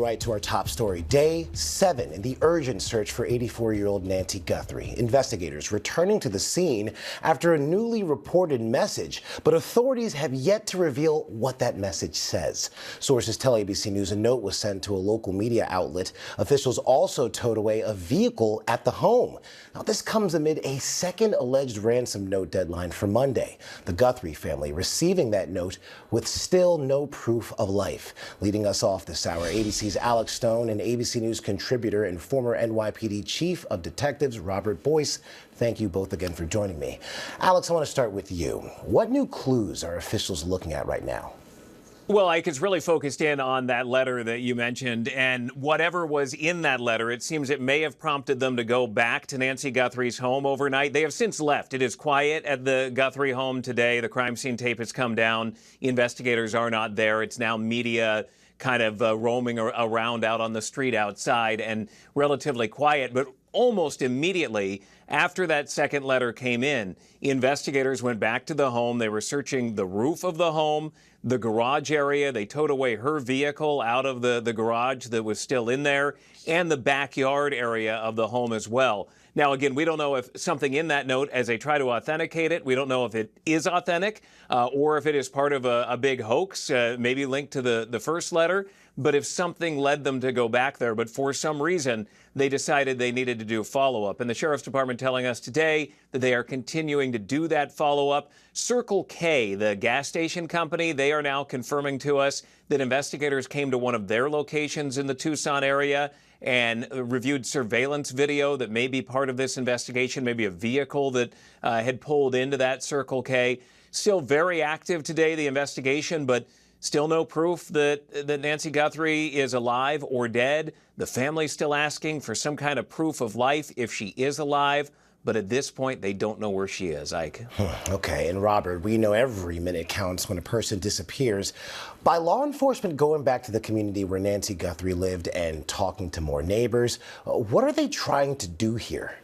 Right to our top story. Day 7 in the urgent search for 84-year-old Nancy Guthrie. Investigators returning to the scene after a newly reported message, but authorities have yet to reveal what that message says. Sources tell ABC News a note was sent to a local media outlet. Officials also towed away a vehicle at the home. Now, this comes amid a second alleged ransom note deadline for Monday. The Guthrie family receiving that note with still no proof of life. Leading us off this hour, ABC's Alex Stone, an ABC News contributor and former NYPD chief of detectives Robert Boyce. Thank you both again for joining me. Alex, I want to start with you. What new clues are officials looking at right now? Well, Ike, it's really focused in on that letter that you mentioned, and whatever was in that letter, it seems it may have prompted them to go back to Nancy Guthrie's home overnight. They have since left. It is quiet at the Guthrie home today. The crime scene tape has come down. Investigators are not there. It's now media kind of roaming around out on the street outside and relatively quiet. But almost immediately after that second letter came in, investigators went back to the home. They were searching the roof of the home, the garage area. They towed away her vehicle out of the garage that was still in there, and the backyard area of the home as well. Now, again, we don't know if something in that note, as they try to authenticate it, we don't know if it is authentic or if it is part of a big hoax, maybe linked to the first letter. But if something led them to go back there, but for some reason, they decided they needed to do follow-up. And the Sheriff's Department telling us today that they are continuing to do that follow-up. Circle K, the gas station company, they are now confirming to us that investigators came to one of their locations in the Tucson area and reviewed surveillance video that may be part of this investigation, maybe a vehicle that had pulled into that Circle K. Still very active today, the investigation, but still no proof that Nancy Guthrie is alive or dead. The family's still asking for some kind of proof of life if she is alive. But at this point, they don't know where she is, Ike. Okay, and Robert, we know every minute counts when a person disappears. By law enforcement going back to the community where Nancy Guthrie lived and talking to more neighbors, what are they trying to do here?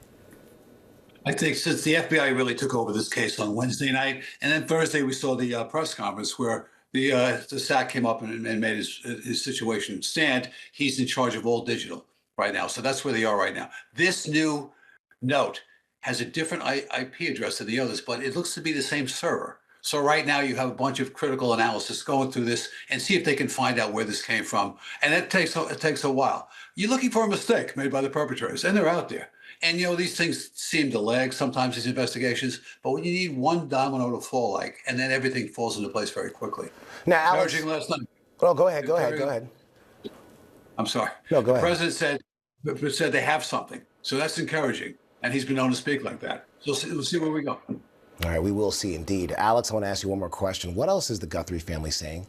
I think since the FBI really took over this case on Wednesday night, and then Thursday we saw the press conference where the SAC came up and made his situation stand. He's in charge of all digital right now. So that's where they are right now. This new note has a different IP address than the others, but it looks to be the same server. So right now you have a bunch of critical analysis going through this and see if they can find out where this came from. And it takes a while. You're looking for a mistake made by the perpetrators, and they're out there. And, you know, these things seem to lag sometimes, these investigations, but when you need one domino to fall, and then everything falls into place very quickly. Now, Alex, encouraging last night. Well, go ahead. I'm sorry. No, go ahead. The president said they have something. So that's encouraging. And he's been known to speak like that. So we'll see where we go. All right, we will see indeed. Alex, I want to ask you one more question. What else is the Guthrie family saying?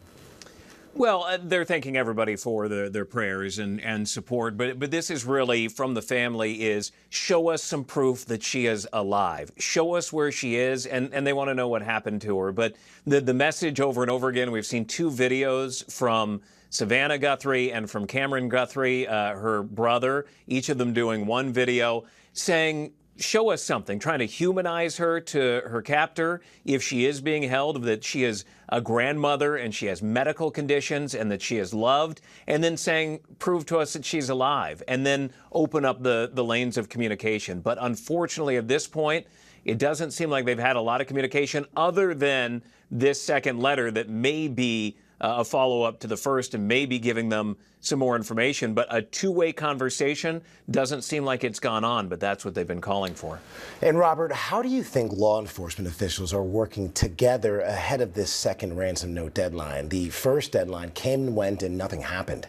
Well, they're thanking everybody for their prayers and support, but this is really from the family is show us some proof that she is alive. Show us where she is, and they want to know what happened to her. But the message over and over again, we've seen two videos from Savannah Guthrie and from Cameron Guthrie, her brother, each of them doing one video saying, show us something, trying to humanize her to her captor if she is being held, that she is a grandmother and she has medical conditions and that she is loved, and then saying, prove to us that she's alive, and then open up the lanes of communication. But unfortunately, at this point, it doesn't seem like they've had a lot of communication other than this second letter that may be a follow-up to the first and maybe giving them some more information. But a two-way conversation doesn't seem like it's gone on, but that's what they've been calling for. And Robert, how do you think law enforcement officials are working together ahead of this second ransom note deadline? The first deadline came and went and nothing happened.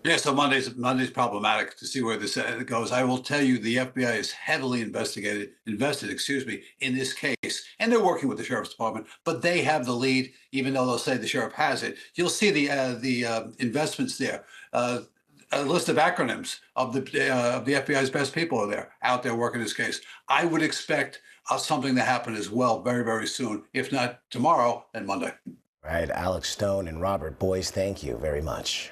Yeah, so Monday's problematic to see where this goes. I will tell you the FBI is heavily invested, in this case, and they're working with the Sheriff's Department, but they have the lead, even though they'll say the sheriff has it. You'll see the investments there. A list of acronyms of the FBI's best people are out there working this case. I would expect something to happen as well very, very soon. If not tomorrow, then Monday. All right, Alex Stone and Robert Boyce, thank you very much.